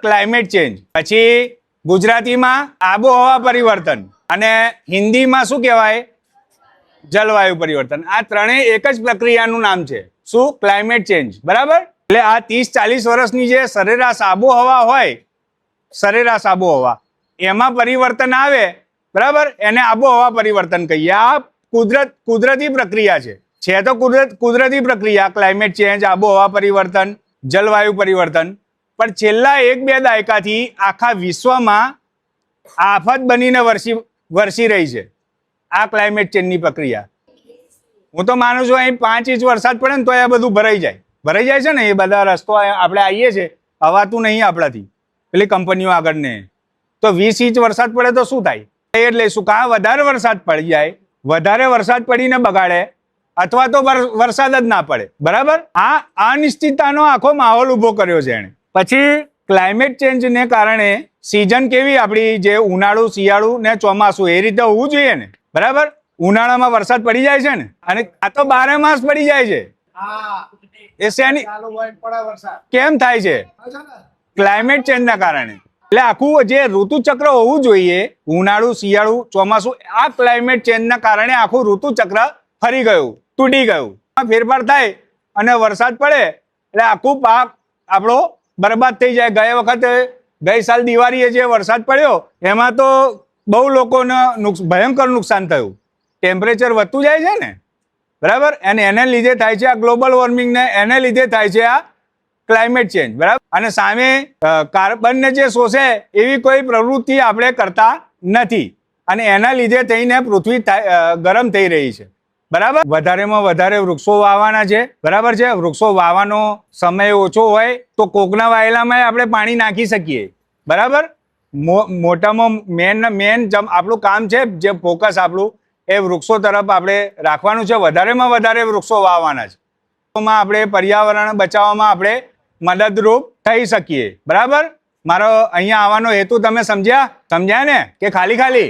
Climate change, પછી ગુજરાતીમાં આબોહવા પરિવર્તન અને હિન્દીમાં શું કહેવાય? જલવાયુ પરિવર્તન. આ ત્રણેય એક જ પ્રક્રિયાનું નામ છે. શું? Climate change. બરાબર. એટલે આ 30-40 વર્ષની જે સરેરાશ આબોહવા હોય, સરેરાશ આબોહવા, એમાં પરિવર્તન આવે, બરાબર, એને આબોહવા પરિવર્તન કહીએ. આ કુદરતી પ્રક્રિયા છે તો કુદરતી પ્રક્રિયા, ક્લાઇમેટ ચેન્જ, આબોહવા પરિવર્તન, જલવાયુ પરિવર્તન. પણ છેલ્લા 1-2 દાયકાથી આખા વિશ્વમાં આફત બનીને વરસી રહી છે આ ક્લાઇમેટ ચેન્જની પ્રક્રિયા. હું તો માનું છું અહીં 5 ઇંચ વરસાદ પડે ને તો એ બધું ભરાઈ જાય છે ને. એ બધા રસ્તો આપણે આવીએ છીએ, હવાતું નહીં આપણાથી, પેલી કંપનીઓ આગળ ને. તો 20 ઇંચ વરસાદ પડે તો શું થાય? એટલે શું કાં વધારે વરસાદ પડી જાય, વધારે વરસાદ પડીને બગાડે, અથવા તો વરસાદ જ ના પડે. બરાબર. આ અનિશ્ચિતતાનો આખો માહોલ ઉભો કર્યો છે એણે. પછી ક્લાઇમેટ ચેન્જને કારણે સિઝન કેવી આપણી, જે ઉનાળુ, શિયાળુ ને ચોમાસું, એ રીતે હોવું જોઈએ ને. બરાબર. ઉનાળામાં વરસાદ પડી જાય છે ને, અને આ તો 12 માસ પડી જાય છે. એ શેની કેમ થાય છે? ક્લાઇમેટ ચેન્જના કારણે. એટલે આખું જે ઋતુચક્ર હોવું જોઈએ, ઉનાળુ, શિયાળુ, ચોમાસું, આ ક્લાઇમેટ ચેન્જના કારણે આખું ઋતુચક્ર ફરી ગયું, તૂટી ગયું. ફેરફાર થાય અને વરસાદ પડે એટલે આખું પાક આપણો બરબાદ થઈ જાય. ગઈ સાલ દિવાળીએ જે વરસાદ પડ્યો એમાં તો બહુ લોકોને ભયંકર નુકસાન થયું. ટેમ્પરેચર વધતું જાય છે ને, બરાબર, અને એને લીધે થાય છે આ ગ્લોબલ વોર્મિંગ ને, એને લીધે થાય છે આ ક્લાઇમેટ ચેન્જ. બરાબર. અને સામે કાર્બનને જે શોષે એવી કોઈ પ્રવૃત્તિ આપણે કરતા નથી, અને એના લીધે થઈને પૃથ્વી ગરમ થઈ રહી છે. બરાબર. વધારેમાં વધારે વૃક્ષો વાવવાના છે. બરાબર છે. વૃક્ષો વાવવાનો સમય ઓછો હોય તો કોકના વાયેલામાં આપણે પાણી નાખી શકીએ. બરાબર. મોટામાં મેન આપણું કામ છે, જે ફોકસ આપણું એ વૃક્ષો તરફ આપણે રાખવાનું છે. વધારેમાં વધારે વૃક્ષો વાવવાના છે. આપણે પર્યાવરણ બચાવવામાં આપણે મદદરૂપ થઈ શકીએ. બરાબર. મારો અહીંયા આવવાનો હેતુ તમે સમજ્યા ને, કે ખાલી